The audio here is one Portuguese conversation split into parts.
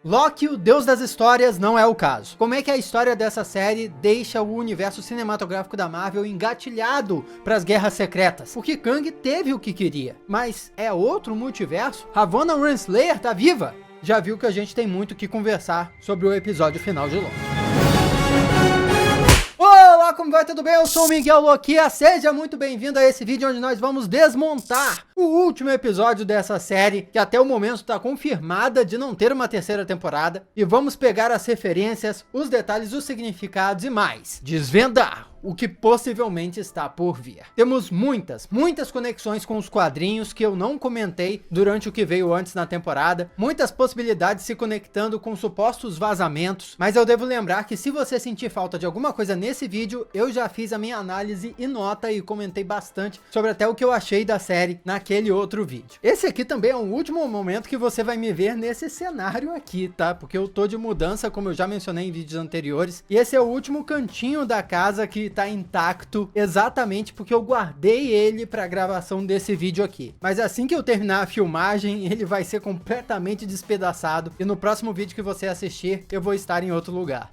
Loki, o deus das histórias, não é o caso. Como é que a história dessa série deixa o universo cinematográfico da Marvel engatilhado para as guerras secretas? Porque Kang teve o que queria, mas é outro multiverso? Ravonna Renslayer tá viva? Já viu que a gente tem muito o que conversar sobre o episódio final de Loki. Olá, como vai? Tudo bem? Eu sou o Miguel Loquia, seja muito bem-vindo a esse vídeo onde nós vamos desmontar o último episódio dessa série, que até o momento está confirmada de não ter uma terceira temporada, e vamos pegar as referências, os detalhes, os significados e mais, desvendar o que possivelmente está por vir. Temos muitas conexões com os quadrinhos que eu não comentei durante o que veio antes na temporada, muitas possibilidades se conectando com supostos vazamentos, mas eu devo lembrar que se você sentir falta de alguma coisa nesse vídeo, eu já fiz a minha análise e nota e comentei bastante sobre até o que eu achei da série naquele outro vídeo. Esse aqui também é o último momento que você vai me ver nesse cenário aqui, tá? Porque eu tô de mudança, como eu já mencionei em vídeos anteriores, e esse é o último cantinho da casa que tá intacto, exatamente porque eu guardei ele para gravação desse vídeo aqui. Mas assim que eu terminar a filmagem, ele vai ser completamente despedaçado e no próximo vídeo que você assistir, eu vou estar em outro lugar.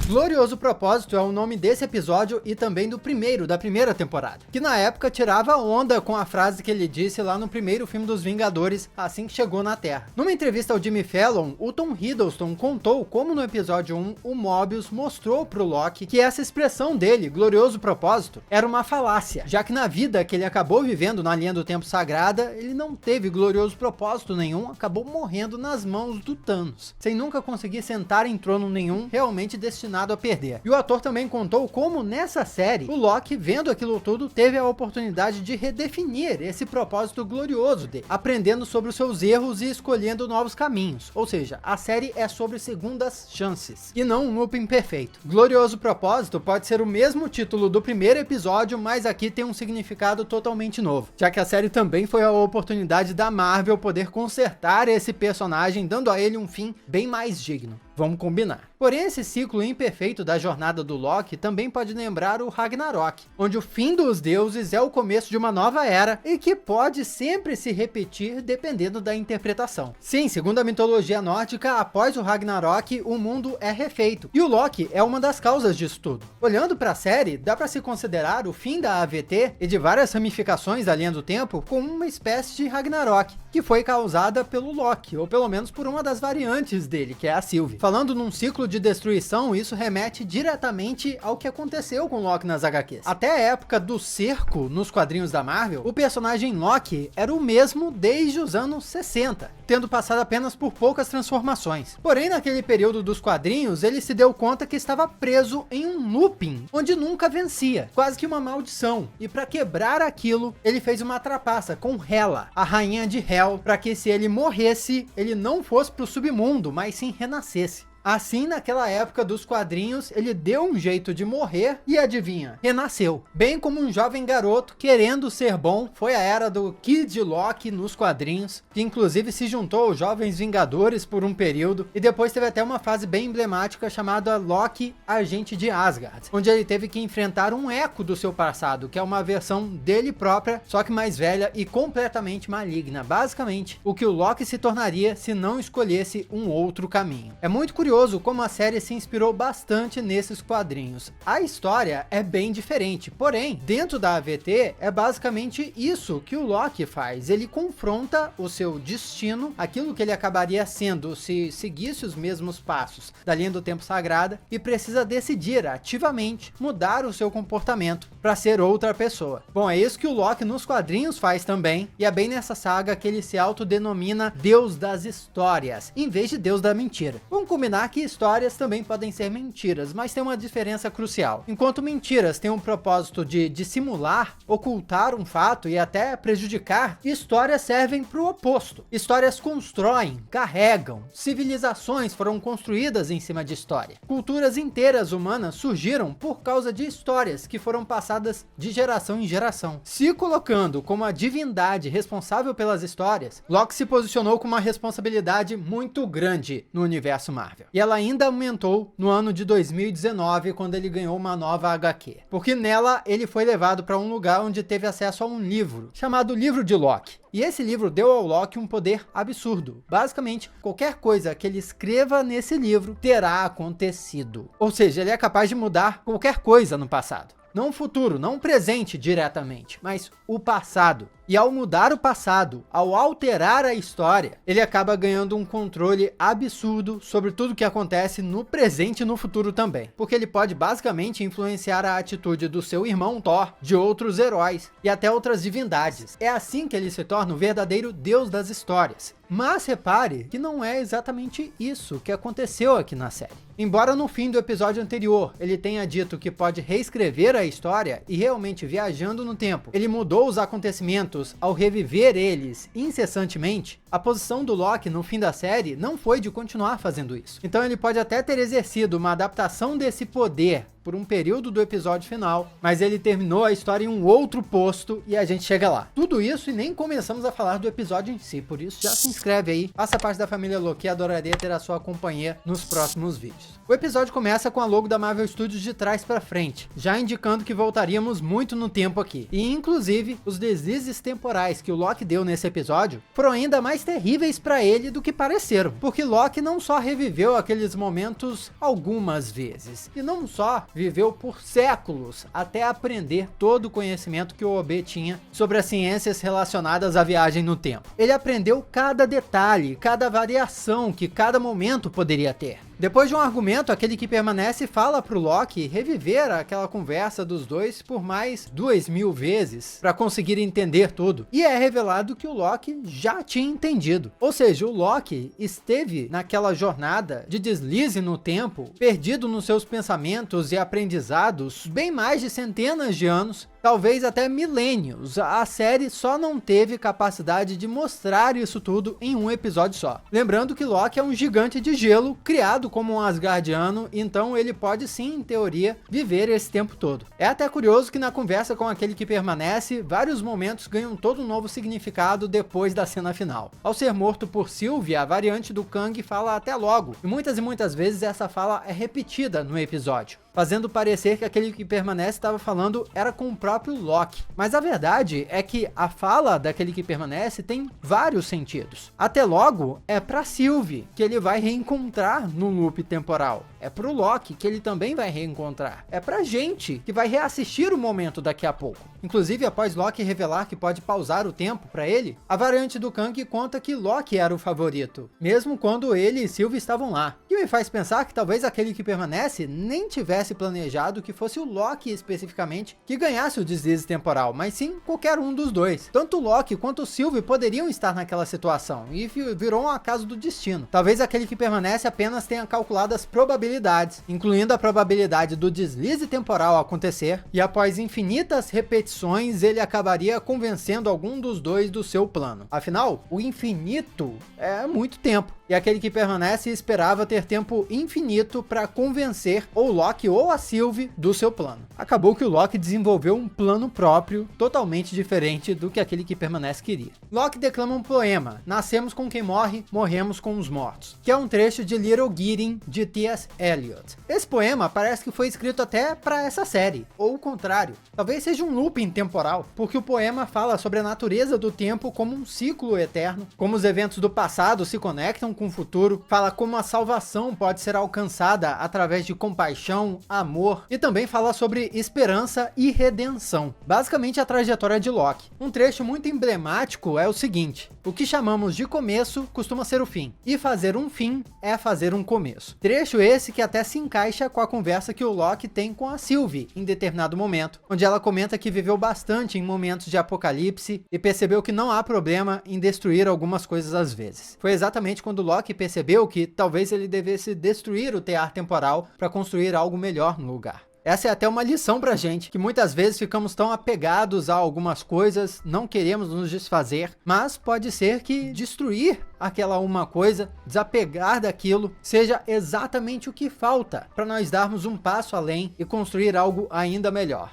Glorioso Propósito é o nome desse episódio e também da primeira temporada, que na época tirava onda com a frase que ele disse lá no primeiro filme dos Vingadores, assim que chegou na Terra. Numa entrevista ao Jimmy Fallon, o Tom Hiddleston contou como no episódio 1, o Mobius mostrou pro Loki que essa expressão dele, Glorioso Propósito, era uma falácia, já que na vida que ele acabou vivendo na linha do tempo sagrada, ele não teve glorioso propósito nenhum, acabou morrendo nas mãos do Thanos, sem nunca conseguir sentar em trono nenhum, realmente destinado a perder. E o ator também contou como nessa série, o Loki, vendo aquilo tudo, teve a oportunidade de redefinir esse propósito glorioso dele, aprendendo sobre os seus erros e escolhendo novos caminhos. Ou seja, a série é sobre segundas chances, e não um looping perfeito. Glorioso Propósito pode ser o mesmo título do primeiro episódio, mas aqui tem um significado totalmente novo, já que a série também foi a oportunidade da Marvel poder consertar esse personagem, dando a ele um fim bem mais digno. Vamos combinar. Porém, esse ciclo imperfeito da jornada do Loki também pode lembrar o Ragnarok, onde o fim dos deuses é o começo de uma nova era e que pode sempre se repetir dependendo da interpretação. Sim, segundo a mitologia nórdica, após o Ragnarok, o mundo é refeito, e o Loki é uma das causas disso tudo. Olhando para a série, dá para se considerar o fim da AVT e de várias ramificações da linha do tempo como uma espécie de Ragnarok, que foi causada pelo Loki, ou pelo menos por uma das variantes dele, que é a Sylvie. Falando num ciclo de destruição, isso remete diretamente ao que aconteceu com Loki nas HQs. Até a época do cerco nos quadrinhos da Marvel, o personagem Loki era o mesmo desde os anos 60, tendo passado apenas por poucas transformações. Porém, naquele período dos quadrinhos, ele se deu conta que estava preso em um looping, onde nunca vencia, quase que uma maldição. E para quebrar aquilo, ele fez uma trapaça com Hela, a rainha de Hel, para que se ele morresse, ele não fosse pro submundo, mas sim renascesse. Assim, naquela época dos quadrinhos, ele deu um jeito de morrer e adivinha, renasceu. Bem como um jovem garoto querendo ser bom, foi a era do Kid Loki nos quadrinhos, que inclusive se juntou aos Jovens Vingadores por um período, e depois teve até uma fase bem emblemática chamada Loki, Agente de Asgard, onde ele teve que enfrentar um eco do seu passado, que é uma versão dele própria, só que mais velha e completamente maligna. Basicamente, o que o Loki se tornaria se não escolhesse um outro caminho. É muito curioso como a série se inspirou bastante nesses quadrinhos. A história é bem diferente, porém, dentro da AVT, é basicamente isso que o Loki faz. Ele confronta o seu destino, aquilo que ele acabaria sendo se seguisse os mesmos passos da linha do tempo sagrada, e precisa decidir ativamente mudar o seu comportamento para ser outra pessoa. Bom, é isso que o Loki nos quadrinhos faz também, e é bem nessa saga que ele se autodenomina Deus das Histórias, em vez de Deus da Mentira. Vamos combinar que histórias também podem ser mentiras, mas tem uma diferença crucial. Enquanto mentiras têm um propósito de dissimular, ocultar um fato e até prejudicar, histórias servem para o oposto. Histórias constroem, carregam, civilizações foram construídas em cima de história. Culturas inteiras humanas surgiram por causa de histórias que foram passadas de geração em geração. Se colocando como a divindade responsável pelas histórias, Loki se posicionou com uma responsabilidade muito grande no universo Marvel. E ela ainda aumentou no ano de 2019, quando ele ganhou uma nova HQ. Porque nela ele foi levado para um lugar onde teve acesso a um livro, chamado Livro de Loki. E esse livro deu ao Loki um poder absurdo. Basicamente, qualquer coisa que ele escreva nesse livro terá acontecido. Ou seja, ele é capaz de mudar qualquer coisa no passado. Não o futuro, não o presente diretamente, mas o passado. E ao mudar o passado, ao alterar a história, ele acaba ganhando um controle absurdo sobre tudo que acontece no presente e no futuro também. Porque ele pode basicamente influenciar a atitude do seu irmão Thor, de outros heróis e até outras divindades. É assim que ele se torna o verdadeiro deus das histórias. Mas repare que não é exatamente isso que aconteceu aqui na série. Embora no fim do episódio anterior ele tenha dito que pode reescrever a história e realmente viajando no tempo, ele mudou os acontecimentos ao reviver eles incessantemente, a posição do Loki no fim da série não foi de continuar fazendo isso. Então ele pode até ter exercido uma adaptação desse poder por um período do episódio final, mas ele terminou a história em um outro posto e a gente chega lá. Tudo isso e nem começamos a falar do episódio em si, por isso já se inscreve aí, faça parte da família Loki, adoraria ter a sua companhia nos próximos vídeos. O episódio começa com a logo da Marvel Studios de trás para frente, já indicando que voltaríamos muito no tempo aqui. E inclusive, os deslizes temporais que o Loki deu nesse episódio foram ainda mais terríveis para ele do que pareceram, porque Loki não só reviveu aqueles momentos algumas vezes, e não só viveu por séculos até aprender todo o conhecimento que o OB tinha sobre as ciências relacionadas à viagem no tempo. Ele aprendeu cada detalhe, cada variação que cada momento poderia ter. Depois de um argumento, aquele que permanece fala pro Loki reviver aquela conversa dos dois por mais 2000 vezes para conseguir entender tudo. E é revelado que o Loki já tinha entendido. Ou seja, o Loki esteve naquela jornada de deslize no tempo, perdido nos seus pensamentos e aprendizados bem mais de centenas de anos, talvez até milênios. A série só não teve capacidade de mostrar isso tudo em um episódio só. Lembrando que Loki é um gigante de gelo criado como um Asgardiano, então ele pode sim, em teoria, viver esse tempo todo. É até curioso que na conversa com aquele que permanece, vários momentos ganham todo um novo significado depois da cena final. Ao ser morto por Sylvie, a variante do Kang fala até logo, e muitas vezes essa fala é repetida no episódio, fazendo parecer que aquele que permanece estava falando era com o próprio Loki. Mas a verdade é que a fala daquele que permanece tem vários sentidos. Até logo é pra Sylvie que ele vai reencontrar no loop temporal. É pro Loki que ele também vai reencontrar. É pra gente que vai reassistir o momento daqui a pouco. Inclusive, após Loki revelar que pode pausar o tempo pra ele, a variante do Kang conta que Loki era o favorito, mesmo quando ele e Sylvie estavam lá. E me faz pensar que talvez aquele que permanece nem tivesse planejado que fosse o Loki especificamente que ganhasse o deslize temporal, mas sim qualquer um dos dois. Tanto o Loki quanto o Sylvie poderiam estar naquela situação, e virou um acaso do destino. Talvez aquele que permanece apenas tenha calculado as probabilidades, incluindo a probabilidade do deslize temporal acontecer, e após infinitas repetições ele acabaria convencendo algum dos dois do seu plano. Afinal, o infinito é muito tempo, e aquele que permanece esperava ter tempo infinito para convencer ou Loki ou a Sylvie do seu plano. Acabou que o Loki desenvolveu um plano próprio, totalmente diferente do que aquele que permanece queria. Loki declama um poema, Nascemos com quem morre, morremos com os mortos, que é um trecho de Little Gideon, de T.S. Eliot. Esse poema parece que foi escrito até para essa série, ou o contrário. Talvez seja um looping temporal, porque o poema fala sobre a natureza do tempo como um ciclo eterno, como os eventos do passado se conectam com o futuro, fala como a salvação pode ser alcançada através de compaixão, amor, e também fala sobre esperança e redenção. Basicamente a trajetória de Loki. Um trecho muito emblemático é o seguinte: o que chamamos de começo costuma ser o fim, e fazer um fim é fazer um começo. Trecho esse que até se encaixa com a conversa que o Loki tem com a Sylvie em determinado momento, onde ela comenta que viveu bastante em momentos de apocalipse e percebeu que não há problema em destruir algumas coisas às vezes. Foi exatamente quando Loki percebeu que talvez ele devesse destruir o tear temporal para construir algo melhor no lugar. Essa é até uma lição pra gente, que muitas vezes ficamos tão apegados a algumas coisas, não queremos nos desfazer, mas pode ser que destruir aquela uma coisa, desapegar daquilo, seja exatamente o que falta para nós darmos um passo além e construir algo ainda melhor.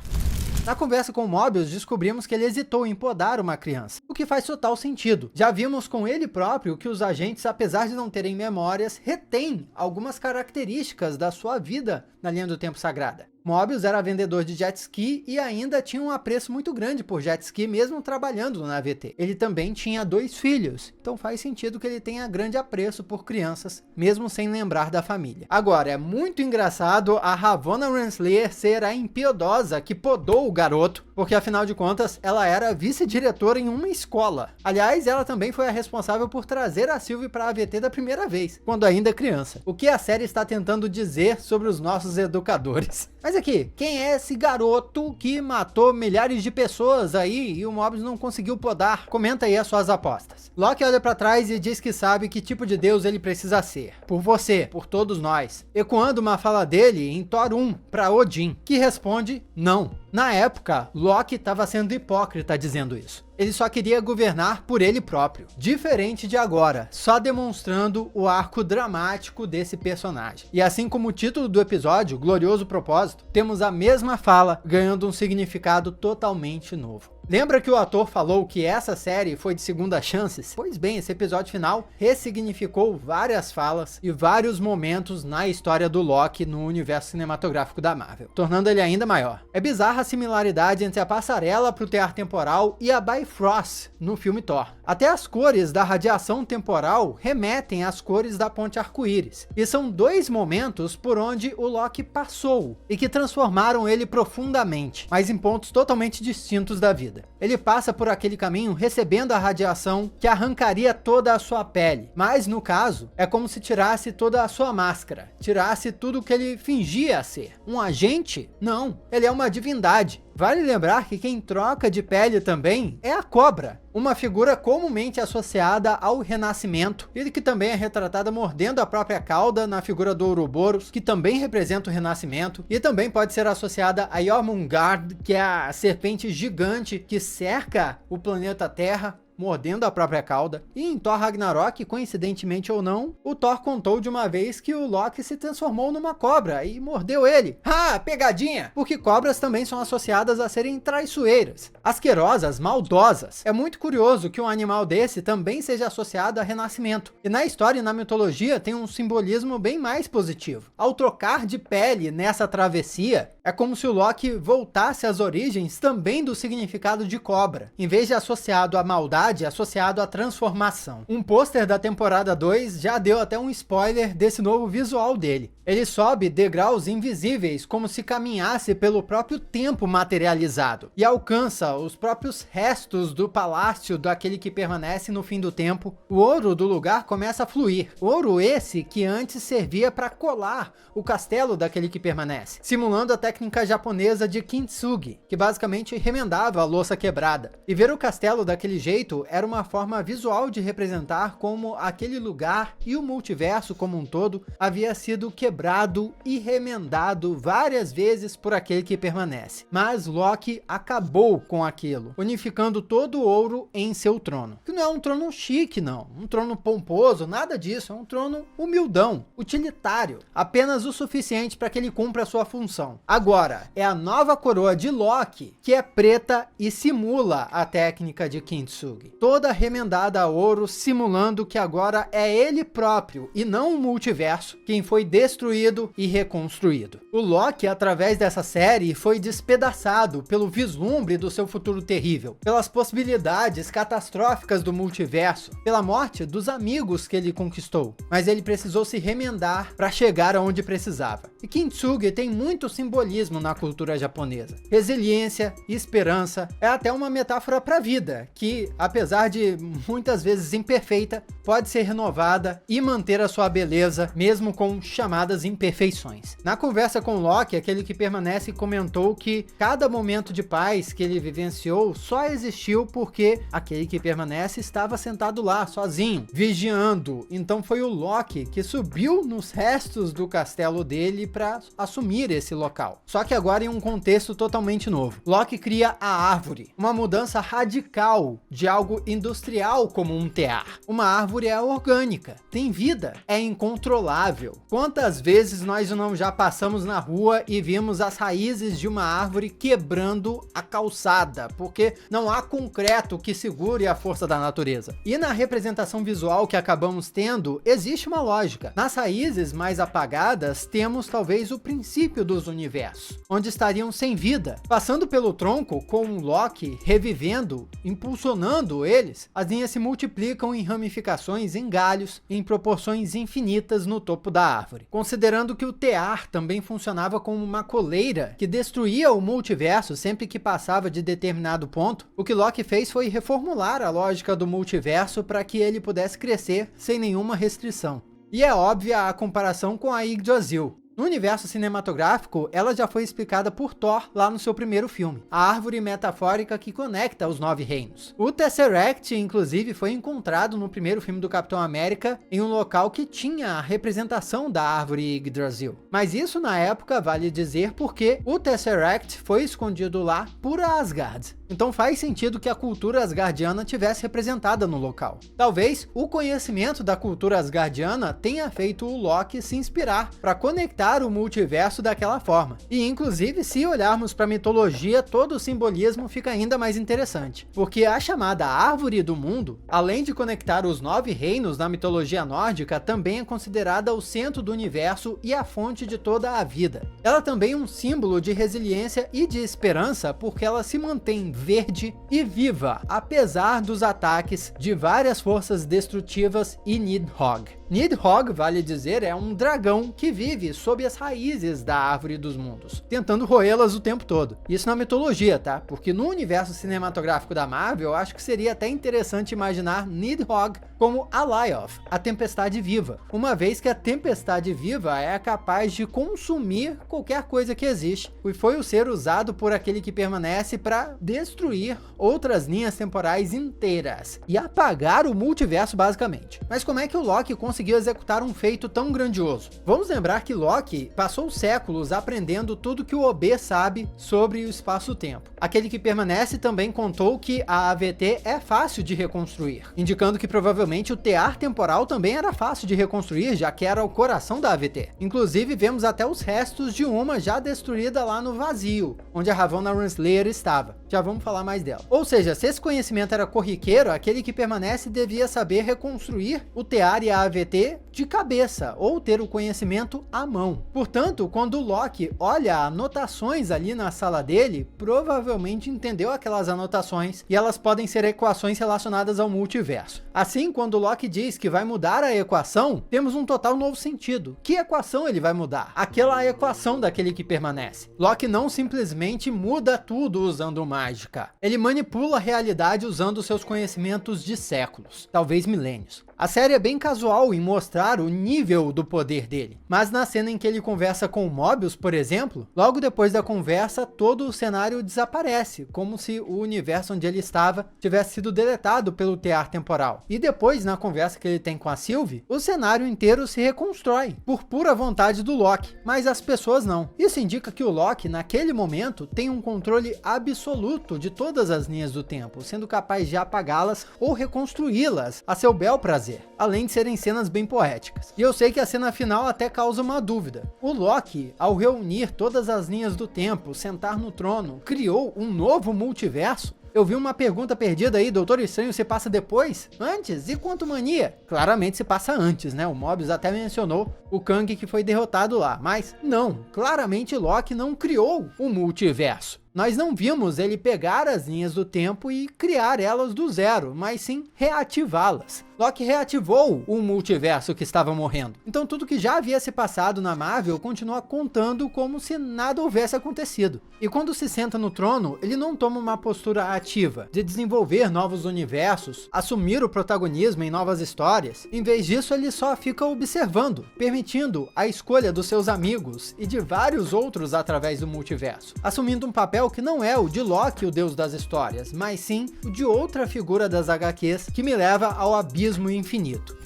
Na conversa com o Mobius, descobrimos que ele hesitou em podar uma criança, o que faz total sentido. Já vimos com ele próprio que os agentes, apesar de não terem memórias, retêm algumas características da sua vida na linha do tempo sagrada. Mobius era vendedor de jet ski e ainda tinha um apreço muito grande por jet ski, mesmo trabalhando na AVT. Ele também tinha 2 filhos, então faz sentido que ele tenha grande apreço por crianças, mesmo sem lembrar da família. Agora, é muito engraçado a Ravonna Renslayer ser a impiedosa que podou o garoto, porque afinal de contas, ela era vice-diretora em uma escola. Aliás, ela também foi a responsável por trazer a Sylvie para a AVT da primeira vez, quando ainda criança. O que a série está tentando dizer sobre os nossos educadores? Mas aqui, quem é esse garoto que matou milhares de pessoas aí e o Mobius não conseguiu podar? Comenta aí as suas apostas. Loki olha pra trás e diz que sabe que tipo de deus ele precisa ser. Por você, por todos nós. Ecoando uma fala dele em Thor 1 pra Odin, que responde não. Na época, Loki estava sendo hipócrita dizendo isso. Ele só queria governar por ele próprio. Diferente de agora, só demonstrando o arco dramático desse personagem. E assim como o título do episódio, Glorioso Propósito, temos a mesma fala ganhando um significado totalmente novo. Lembra que o ator falou que essa série foi de segunda chances? Pois bem, esse episódio final ressignificou várias falas e vários momentos na história do Loki no universo cinematográfico da Marvel, tornando ele ainda maior. É bizarra a similaridade entre a passarela para o tear temporal e a Bifrost no filme Thor. Até as cores da radiação temporal remetem às cores da ponte arco-íris. E são 2 momentos por onde o Loki passou e que transformaram ele profundamente, mas em pontos totalmente distintos da vida. Ele passa por aquele caminho recebendo a radiação que arrancaria toda a sua pele, mas no caso é como se tirasse toda a sua máscara, tirasse tudo que ele fingia ser. Um agente? Não, ele é uma divindade. Vale lembrar que quem troca de pele também é a cobra, uma figura comumente associada ao renascimento, e que também é retratada mordendo a própria cauda na figura do Ouroboros, que também representa o renascimento, e também pode ser associada a Jormungand, que é a serpente gigante que cerca o planeta Terra, mordendo a própria cauda. E em Thor Ragnarok, coincidentemente ou não, o Thor contou de uma vez que o Loki se transformou numa cobra e mordeu ele. Ah, pegadinha! Porque cobras também são associadas a serem traiçoeiras, asquerosas, maldosas. É muito curioso que um animal desse também seja associado a renascimento. E na história e na mitologia tem um simbolismo bem mais positivo. Ao trocar de pele nessa travessia, é como se o Loki voltasse às origens também do significado de cobra, em vez de associado à maldade, associado à transformação. Um pôster da temporada 2 já deu até um spoiler desse novo visual dele. Ele sobe degraus invisíveis como se caminhasse pelo próprio tempo materializado e alcança os próprios restos do palácio daquele que permanece no fim do tempo. O ouro do lugar começa a fluir. Ouro esse que antes servia para colar o castelo daquele que permanece, simulando a técnica japonesa de kintsugi, que basicamente remendava a louça quebrada. E ver o castelo daquele jeito era uma forma visual de representar como aquele lugar e o multiverso como um todo havia sido quebrado e remendado várias vezes por aquele que permanece. Mas Loki acabou com aquilo, unificando todo o ouro em seu trono. Que não é um trono chique não, um trono pomposo, nada disso, é um trono humildão, utilitário, apenas o suficiente para que ele cumpra a sua função. Agora, é a nova coroa de Loki que é preta e simula a técnica de kintsugi, toda remendada a ouro, simulando que agora é ele próprio e não o multiverso quem foi destruído e reconstruído. O Loki, através dessa série, foi despedaçado pelo vislumbre do seu futuro terrível, pelas possibilidades catastróficas do multiverso, pela morte dos amigos que ele conquistou, mas ele precisou se remendar para chegar aonde precisava. E kintsugi tem muito simbolismo na cultura japonesa. Resiliência, esperança, é até uma metáfora para a vida, que, apesar de muitas vezes imperfeita, pode ser renovada e manter a sua beleza, mesmo com chamadas imperfeições. Na conversa com Loki, aquele que permanece comentou que cada momento de paz que ele vivenciou só existiu porque aquele que permanece estava sentado lá, sozinho, vigiando. Então foi o Loki que subiu nos restos do castelo dele para assumir esse local. Só que agora em um contexto totalmente novo. Loki cria a árvore, uma mudança radical de algo industrial como um tear. Uma árvore é orgânica, tem vida, é incontrolável. Quantas vezes nós não já passamos na rua e vimos as raízes de uma árvore quebrando a calçada, porque não há concreto que segure a força da natureza. E na representação visual que acabamos tendo, existe uma lógica. Nas raízes mais apagadas, temos talvez o princípio dos universos, onde estariam sem vida. Passando pelo tronco, com o Loki revivendo, impulsionando eles, as linhas se multiplicam em ramificações, em galhos, em proporções infinitas no topo da árvore. Considerando que o tear também funcionava como uma coleira que destruía o multiverso sempre que passava de determinado ponto, o que Loki fez foi reformular a lógica do multiverso para que ele pudesse crescer sem nenhuma restrição. E é óbvia a comparação com a Yggdrasil. No universo cinematográfico, ela já foi explicada por Thor lá no seu primeiro filme, a árvore metafórica que conecta os 9 reinos. O Tesseract, inclusive, foi encontrado no primeiro filme do Capitão América em um local que tinha a representação da árvore Yggdrasil. Mas isso na época vale dizer porque o Tesseract foi escondido lá por Asgard. Então faz sentido que a cultura asgardiana tivesse representada no local. Talvez o conhecimento da cultura asgardiana tenha feito o Loki se inspirar para conectar o multiverso daquela forma. E inclusive, se olharmos para a mitologia, todo o simbolismo fica ainda mais interessante. Porque a chamada Árvore do Mundo, além de conectar os 9 reinos na mitologia nórdica, também é considerada o centro do universo e a fonte de toda a vida. Ela também é um símbolo de resiliência e de esperança, porque ela se mantém verde e viva, apesar dos ataques de várias forças destrutivas e Nidhogg. Nidhogg, vale dizer, é um dragão que vive sob as raízes da Árvore dos Mundos, tentando roê-las o tempo todo. Isso na mitologia, tá? Porque no universo cinematográfico da Marvel, eu acho que seria até interessante imaginar Nidhogg como Alioth, a Tempestade Viva, uma vez que a Tempestade Viva é capaz de consumir qualquer coisa que existe, e foi o ser usado por aquele que permanece para destruir outras linhas temporais inteiras e apagar o multiverso basicamente. Mas como é que o Loki conseguiu executar um feito tão grandioso? Vamos lembrar que Loki passou séculos aprendendo tudo que o OB sabe sobre o espaço-tempo. Aquele que permanece também contou que a AVT é fácil de reconstruir, indicando que provavelmente o tear temporal também era fácil de reconstruir, já que era o coração da AVT. Inclusive vemos até os restos de uma já destruída lá no vazio, onde a Ravonna Renslayer estava. Já vamos falar mais dela. Ou seja, se esse conhecimento era corriqueiro, aquele que permanece devia saber reconstruir o tear e a AVT de cabeça, ou ter o conhecimento à mão. Portanto, quando o Loki olha anotações ali na sala dele, provavelmente entendeu aquelas anotações e elas podem ser equações relacionadas ao multiverso. Assim, quando o Loki diz que vai mudar a equação, temos um total novo sentido. Que equação ele vai mudar? Aquela equação daquele que permanece. Loki não simplesmente muda tudo usando mágica. Ele manipula a realidade usando seus conhecimentos de séculos, talvez milênios. A série é bem casual em mostrar o nível do poder dele, mas na cena em que ele conversa com o Mobius, por exemplo, logo depois da conversa todo o cenário desaparece, como se o universo onde ele estava tivesse sido deletado pelo tear temporal. E depois, na conversa que ele tem com a Sylvie, o cenário inteiro se reconstrói, por pura vontade do Loki, mas as pessoas não. Isso indica que o Loki, naquele momento, tem um controle absoluto de todas as linhas do tempo, sendo capaz de apagá-las ou reconstruí-las a seu bel prazer, além de serem cenas bem poéticas. E eu sei que a cena final até causa uma dúvida. O Loki, ao reunir todas as linhas do tempo, sentar no trono, criou um novo multiverso? Eu vi uma pergunta perdida aí, Doutor Estranho se passa depois? Antes? E Quantumania? Claramente se passa antes, né? O Mobius até mencionou o Kang que foi derrotado lá, mas não, claramente Loki não criou o multiverso. Nós não vimos ele pegar as linhas do tempo e criar elas do zero, mas sim reativá-las. Loki reativou o multiverso que estava morrendo. Então tudo que já havia se passado na Marvel continua contando como se nada houvesse acontecido. E quando se senta no trono, ele não toma uma postura ativa de desenvolver novos universos, assumir o protagonismo em novas histórias. Em vez disso, ele só fica observando, permitindo a escolha dos seus amigos e de vários outros através do multiverso, assumindo um papel que não é o de Loki, o deus das histórias, mas sim o de outra figura das HQs que me leva ao abismo infinito.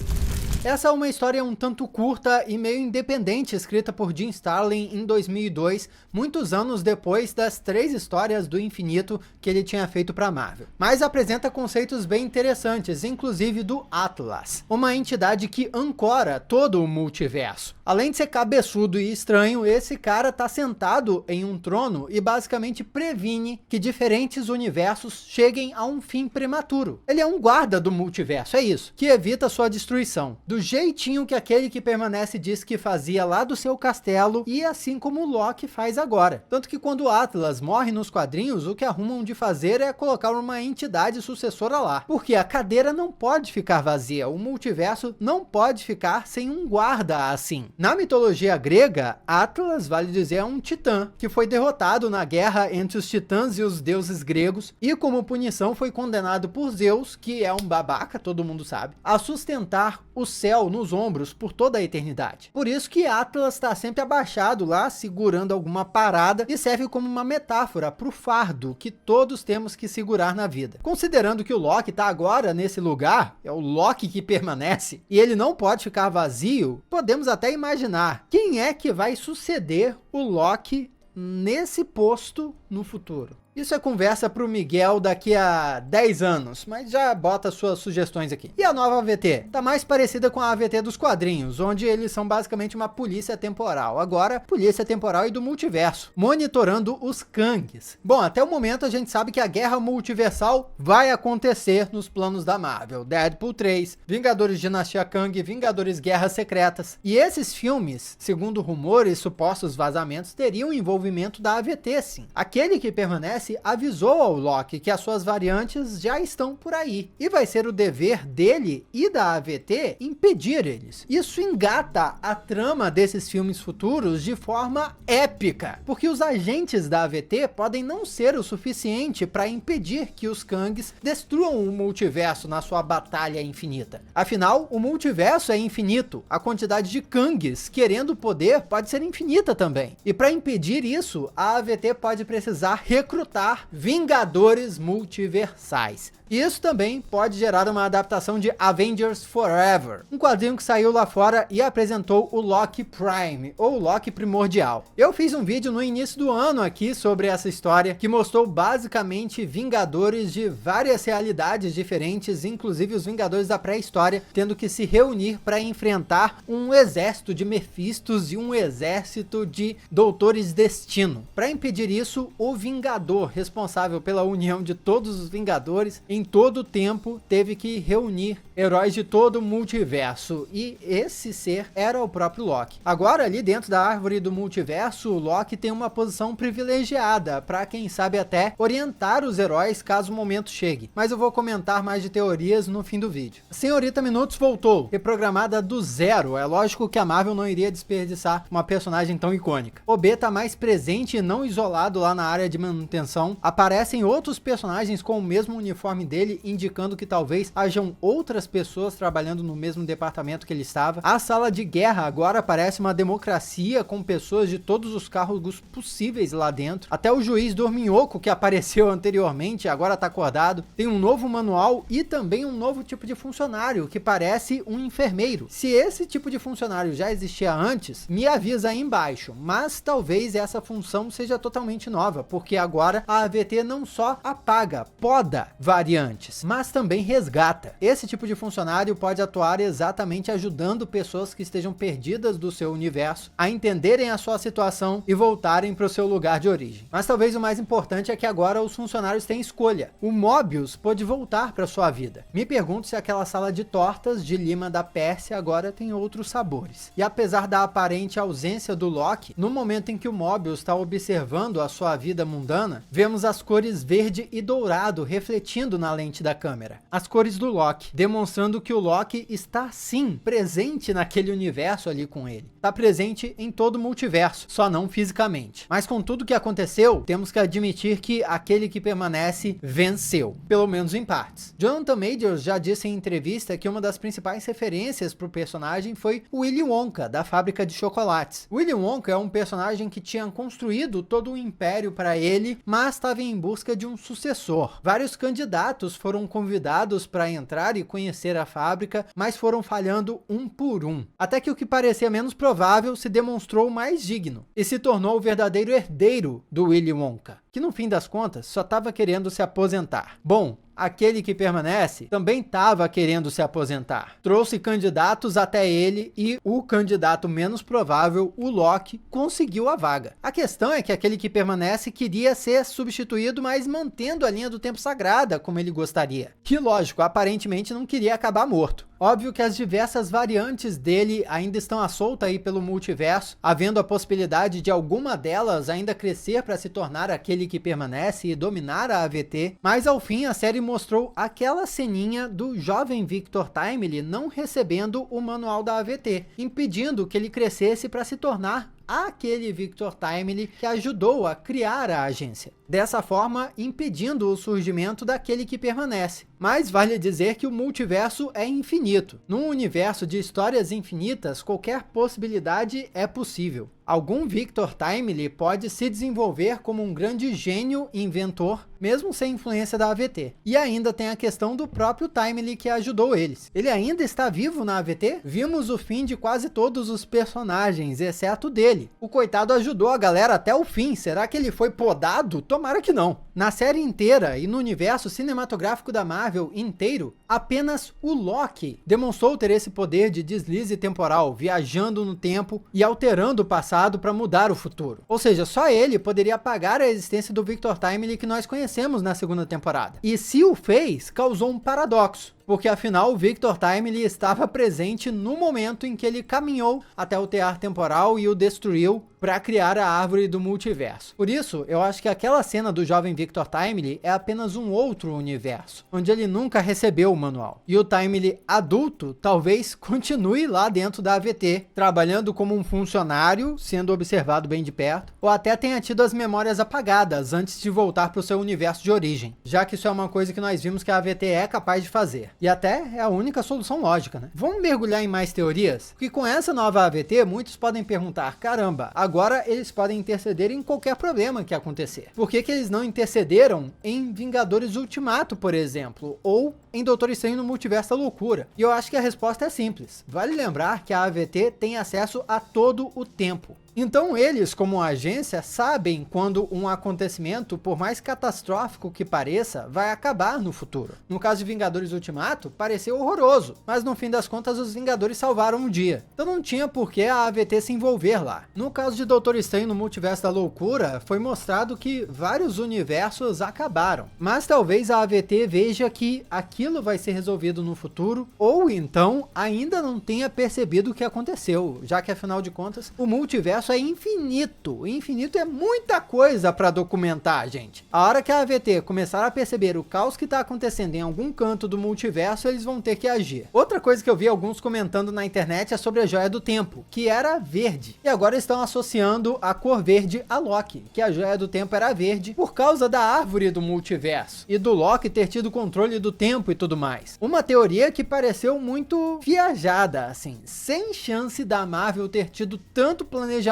Essa é uma história um tanto curta e meio independente, escrita por Jim Starlin em 2002, muitos anos depois das 3 histórias do infinito que ele tinha feito para Marvel. Mas apresenta conceitos bem interessantes, inclusive do Atlas, uma entidade que ancora todo o multiverso. Além de ser cabeçudo e estranho, esse cara tá sentado em um trono e basicamente previne que diferentes universos cheguem a um fim prematuro. Ele é um guarda do multiverso, é isso, que evita sua destruição, do jeitinho que aquele que permanece diz que fazia lá do seu castelo, e assim como o Loki faz agora. Tanto que quando Atlas morre nos quadrinhos, o que arrumam de fazer é colocar uma entidade sucessora lá, porque a cadeira não pode ficar vazia, o multiverso não pode ficar sem um guarda assim. Na mitologia grega, Atlas, vale dizer, é um titã, que foi derrotado na guerra entre os titãs e os deuses gregos, e como punição foi condenado por Zeus, que é um babaca, todo mundo sabe, a sustentar o céu nos ombros por toda a eternidade. Por isso que Atlas está sempre abaixado lá, segurando alguma parada, e serve como uma metáfora para o fardo que todos temos que segurar na vida. Considerando que o Loki está agora nesse lugar, é o Loki que permanece, e ele não pode ficar vazio, podemos até imaginar quem é que vai suceder o Loki nesse posto no futuro. Isso é conversa pro Miguel daqui a 10 anos, mas já bota suas sugestões aqui. E a nova AVT? Tá mais parecida com a AVT dos quadrinhos, onde eles são basicamente uma polícia temporal. Agora, polícia temporal e do multiverso, monitorando os Kangs. Bom, até o momento a gente sabe que a guerra multiversal vai acontecer nos planos da Marvel. Deadpool 3, Vingadores Dinastia Kang, Vingadores Guerras Secretas. E esses filmes, segundo rumores, supostos vazamentos, teriam envolvimento da AVT, sim. Aquele que permanece avisou ao Loki que as suas variantes já estão por aí, e vai ser o dever dele e da AVT impedir eles. Isso engata a trama desses filmes futuros de forma épica, porque os agentes da AVT podem não ser o suficiente para impedir que os Kangs destruam o multiverso na sua batalha infinita. Afinal, o multiverso é infinito, a quantidade de Kangs querendo poder pode ser infinita também, e para impedir isso, a AVT pode precisar recrutar Vingadores multiversais. Isso também pode gerar uma adaptação de Avengers Forever, um quadrinho que saiu lá fora e apresentou o Loki Prime, ou Loki Primordial. Eu fiz um vídeo no início do ano aqui sobre essa história, que mostrou basicamente Vingadores de várias realidades diferentes, inclusive os Vingadores da pré-história, tendo que se reunir para enfrentar um exército de Mephistos e um exército de Doutores Destino. Para impedir isso, o Vingador, responsável pela união de todos os Vingadores, em todo o tempo teve que reunir heróis de todo o multiverso, e esse ser era o próprio Loki. Agora, ali dentro da árvore do multiverso, o Loki tem uma posição privilegiada para, quem sabe, até orientar os heróis caso o momento chegue. Mas eu vou comentar mais de teorias no fim do vídeo. A Senhorita Minutos voltou, reprogramada do zero. É lógico que a Marvel não iria desperdiçar uma personagem tão icônica. O B tá mais presente e não isolado lá na área de manutenção. Aparecem outros personagens com o mesmo uniforme dele, indicando que talvez hajam outras pessoas trabalhando no mesmo departamento que ele estava. A sala de guerra agora parece uma democracia, com pessoas de todos os cargos possíveis lá dentro. Até o juiz Dorminhoco, que apareceu anteriormente, agora tá acordado. Tem um novo manual e também um novo tipo de funcionário, que parece um enfermeiro. Se esse tipo de funcionário já existia antes, me avisa aí embaixo, mas talvez essa função seja totalmente nova, porque agora a AVT não só apaga, poda variantes, mas também resgata. Esse tipo de funcionário pode atuar exatamente ajudando pessoas que estejam perdidas do seu universo a entenderem a sua situação e voltarem para o seu lugar de origem. Mas talvez o mais importante é que agora os funcionários têm escolha. O Mobius pode voltar para sua vida. Me pergunto se aquela sala de tortas de Lima da Pérsia agora tem outros sabores. E apesar da aparente ausência do Loki, no momento em que o Mobius está observando a sua vida mundana, vemos as cores verde e dourado refletindo na lente da câmera. As cores do Loki, demonstrando que o Loki está sim presente naquele universo ali com ele. Está presente em todo o multiverso, só não fisicamente. Mas com tudo que aconteceu, temos que admitir que aquele que permanece venceu, pelo menos em partes. Jonathan Majors já disse em entrevista que uma das principais referências para o personagem foi o Willy Wonka, da fábrica de chocolates. Willy Wonka é um personagem que tinha construído todo um império para ele, mas estava em busca de um sucessor. Vários candidatos candidatos foram convidados para entrar e conhecer a fábrica, mas foram falhando um por um, até que o que parecia menos provável se demonstrou mais digno e se tornou o verdadeiro herdeiro do Willy Wonka, que no fim das contas só estava querendo se aposentar. Bom, aquele que permanece também estava querendo se aposentar. Trouxe candidatos até ele e o candidato menos provável, o Loki, conseguiu a vaga. A questão é que aquele que permanece queria ser substituído, mas mantendo a linha do tempo sagrada como ele gostaria. Que, lógico, aparentemente não queria acabar morto. Óbvio que as diversas variantes dele ainda estão à solta aí pelo multiverso, havendo a possibilidade de alguma delas ainda crescer para se tornar aquele que permanece e dominar a AVT, mas ao fim a série mostrou aquela ceninha do jovem Victor Timely não recebendo o manual da AVT, impedindo que ele crescesse para se tornar aquele Victor Timely que ajudou a criar a agência. Dessa forma, impedindo o surgimento daquele que permanece. Mas vale dizer que o multiverso é infinito. Num universo de histórias infinitas, qualquer possibilidade é possível. Algum Victor Timely pode se desenvolver como um grande gênio inventor, mesmo sem influência da AVT. E ainda tem a questão do próprio Timely que ajudou eles. Ele ainda está vivo na AVT? Vimos o fim de quase todos os personagens, exceto dele. O coitado ajudou a galera até o fim. Será que ele foi podado? Tomara que não. Na série inteira e no universo cinematográfico da Marvel inteiro, apenas o Loki demonstrou ter esse poder de deslize temporal, viajando no tempo e alterando o passado para mudar o futuro. Ou seja, só ele poderia apagar a existência do Victor Timely que nós conhecemos na segunda temporada. E se o fez, causou um paradoxo, porque afinal o Victor Timely estava presente no momento em que ele caminhou até o tear temporal e o destruiu para criar a árvore do multiverso. Por isso, eu acho que aquela cena do jovem Victor Timely é apenas um outro universo, onde ele nunca recebeu o manual. E o Timely adulto talvez continue lá dentro da AVT, trabalhando como um funcionário, sendo observado bem de perto, ou até tenha tido as memórias apagadas antes de voltar para o seu universo de origem, já que isso é uma coisa que nós vimos que a AVT é capaz de fazer. E até é a única solução lógica, né? Vamos mergulhar em mais teorias? Porque com essa nova AVT, muitos podem perguntar, caramba, agora eles podem interceder em qualquer problema que acontecer. Por que que eles não intercederam em Vingadores Ultimato, por exemplo? Ou em Doutor Estranho no Multiverso da Loucura? E eu acho que a resposta é simples. Vale lembrar que a AVT tem acesso a todo o tempo. Então eles, como agência, sabem quando um acontecimento, por mais catastrófico que pareça, vai acabar no futuro. No caso de Vingadores Ultimato, pareceu horroroso, mas no fim das contas os Vingadores salvaram o dia. Então não tinha por que a AVT se envolver lá. No caso de Doutor Estranho no Multiverso da Loucura, foi mostrado que vários universos acabaram. Mas talvez a AVT veja que aquilo vai ser resolvido no futuro, ou então ainda não tenha percebido o que aconteceu, já que afinal de contas o multiverso é infinito. Infinito é muita coisa para documentar, gente. A hora que a AVT começar a perceber o caos que está acontecendo em algum canto do multiverso, eles vão ter que agir. Outra coisa que eu vi alguns comentando na internet é sobre a Joia do Tempo, que era verde. E agora estão associando a cor verde a Loki, que a Joia do Tempo era verde por causa da árvore do multiverso e do Loki ter tido controle do tempo e tudo mais. Uma teoria que pareceu muito viajada, assim, sem chance da Marvel ter tido tanto planejamento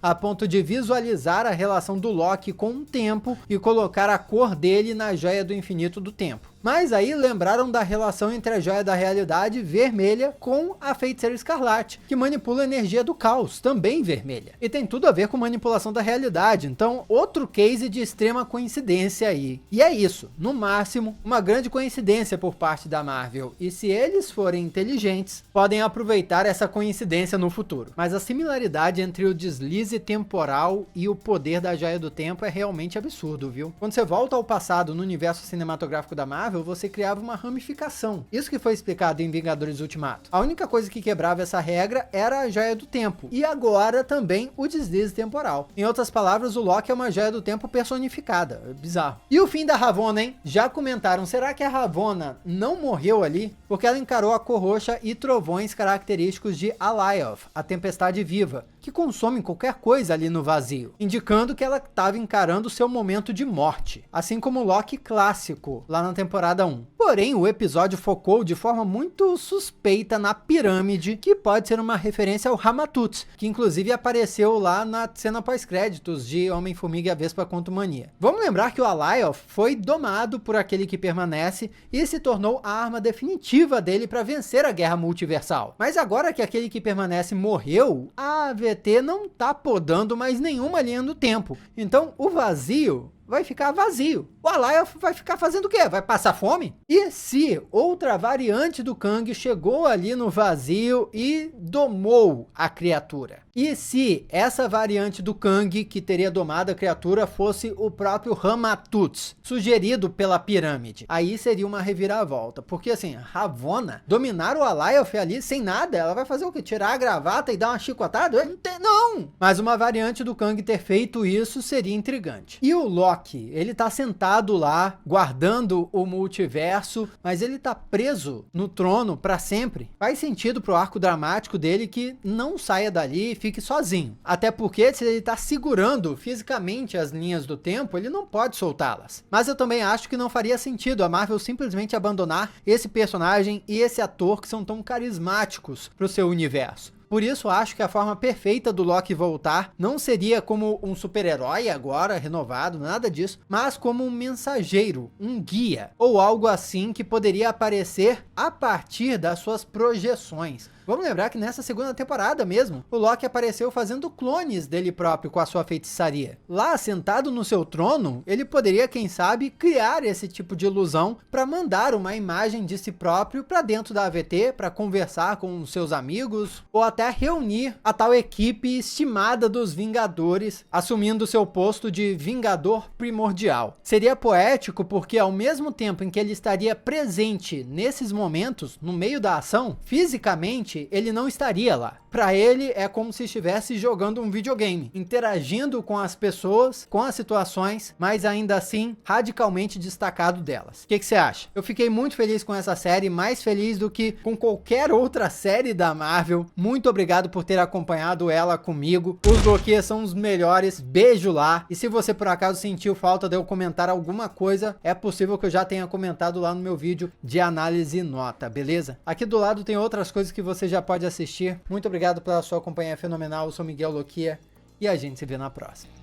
a ponto de visualizar a relação do Loki com o tempo e colocar a cor dele na Joia do Infinito do Tempo. Mas aí lembraram da relação entre a Joia da Realidade vermelha com a Feiticeira Escarlate, que manipula a energia do caos, também vermelha. E tem tudo a ver com manipulação da realidade, então outro case de extrema coincidência aí. E é isso, no máximo, uma grande coincidência por parte da Marvel. E se eles forem inteligentes, podem aproveitar essa coincidência no futuro. Mas a similaridade entre o deslize temporal e o poder da Joia do Tempo é realmente absurdo, viu? Quando você volta ao passado no universo cinematográfico da Marvel, você criava uma ramificação. Isso que foi explicado em Vingadores Ultimato. A única coisa que quebrava essa regra era a Joia do Tempo. E agora também o deslize temporal. Em outras palavras, o Loki é uma Joia do Tempo personificada. É bizarro. E o fim da Ravonna, hein? Já comentaram, será que a Ravonna não morreu ali? Porque ela encarou a cor roxa e trovões característicos de Alioth, a Tempestade Viva, que consomem qualquer coisa ali no vazio, indicando que ela estava encarando seu momento de morte, assim como o Loki clássico, lá na temporada 1. Porém, o episódio focou de forma muito suspeita na pirâmide, que pode ser uma referência ao Ramatut, que inclusive apareceu lá na cena pós-créditos de Homem-Formiga e a Vespa Quantumania. Vamos lembrar que o Alioth foi domado por aquele que permanece e se tornou a arma definitiva dele para vencer a guerra multiversal. Mas agora que aquele que permanece morreu, a AVT não tá podando mais nenhuma linha do tempo. Então o vazio vai ficar vazio. O Alioth vai ficar fazendo o quê? Vai passar fome? E se outra variante do Kang chegou ali no vazio e domou a criatura? E se essa variante do Kang que teria domado a criatura fosse o próprio Ramatut, sugerido pela pirâmide? Aí seria uma reviravolta, porque assim, Ravonna dominar o Alioth ali sem nada, ela vai fazer o quê? Tirar a gravata e dar uma chicotada? Não! Mas uma variante do Kang ter feito isso seria intrigante. E o Loki, ele tá sentado lá, guardando o multiverso, mas ele tá preso no trono para sempre. Faz sentido pro arco dramático dele que não saia dali e fique sozinho. Até porque se ele tá segurando fisicamente as linhas do tempo, ele não pode soltá-las. Mas eu também acho que não faria sentido a Marvel simplesmente abandonar esse personagem e esse ator que são tão carismáticos pro seu universo. Por isso, acho que a forma perfeita do Loki voltar não seria como um super-herói agora, renovado, nada disso, mas como um mensageiro, um guia, ou algo assim que poderia aparecer a partir das suas projeções. Vamos lembrar que nessa segunda temporada mesmo, o Loki apareceu fazendo clones dele próprio com a sua feitiçaria. Lá, sentado no seu trono, ele poderia, quem sabe, criar esse tipo de ilusão para mandar uma imagem de si próprio para dentro da AVT, para conversar com seus amigos, ou até reunir a tal equipe estimada dos Vingadores, assumindo seu posto de Vingador Primordial. Seria poético porque ao mesmo tempo em que ele estaria presente nesses momentos, no meio da ação, fisicamente, ele não estaria lá. Para ele é como se estivesse jogando um videogame, interagindo com as pessoas, com as situações, mas ainda assim radicalmente destacado delas. O que você acha? Eu fiquei muito feliz com essa série, mais feliz do que com qualquer outra série da Marvel. Muito obrigado por ter acompanhado ela comigo. Os Loki são os melhores, beijo lá. E se você por acaso sentiu falta de eu comentar alguma coisa, é possível que eu já tenha comentado lá no meu vídeo de análise e nota, beleza? Aqui do lado tem outras coisas que você já pode assistir. Muito obrigado pela sua companhia fenomenal. Eu sou Miguel Lokia e a gente se vê na próxima.